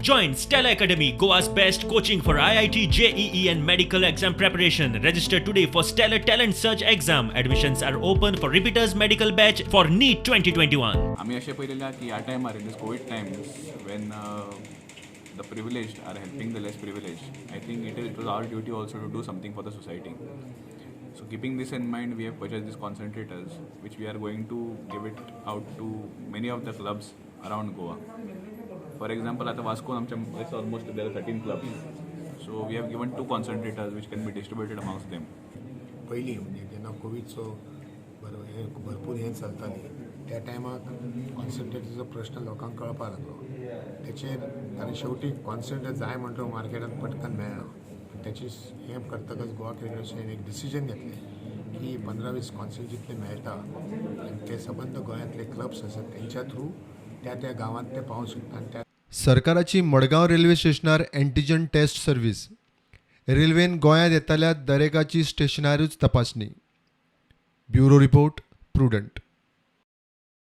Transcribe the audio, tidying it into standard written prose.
Join Stella Academy, Goa's best coaching for IIT, JEE and medical exam preparation. Register today for Stellar Talent Search exam. Admissions are open for repeaters medical batch for NEET 2021. आम्ही असे पळयलेल्या की ह्या टायमार in this Covid Times Wien the privileged are helping the less privileged, I think it was our duty also to do something for the society. So keeping this in mind, we have purchased these concentrators, which we are going to give it out to many of the clubs around Goa. For example, at the Vasco, it's almost there are 13 clubs. So we have given 2 concentrators which can be distributed amongst them. पहिली म्हणजे जेन्ना कोविडचो भरपूर हें चलताली त्या टायमाक कॉन्सन्ट्रेटरचो प्रश्न लोकांक कळपाक लागलो. तेचेर कारण शेवटी कॉन्सन्ट्रेटर जाय म्हणटो मार्केटान पटकन मेळना. तेची हें करतकच गोवा क्रिकेट असोसिएशनान एक डिसिजन घेतलें की 15-20 कॉन्सन्ट्रेटर जितले मेळटा आनी ते सबंद गोंयांतले क्लब्स आसात तेंच्या थ्रू त्या गांवांत ते पावूंक शकता. आनी त्या सरकाराची मडगांव रेल्वे स्टेशनार एंटीजन टेस्ट सर्व्हिस. रेल्वेन गोंयांत येताल्या दरेकाची स्टेशनारूच तपासणी. Bureau report, prudent.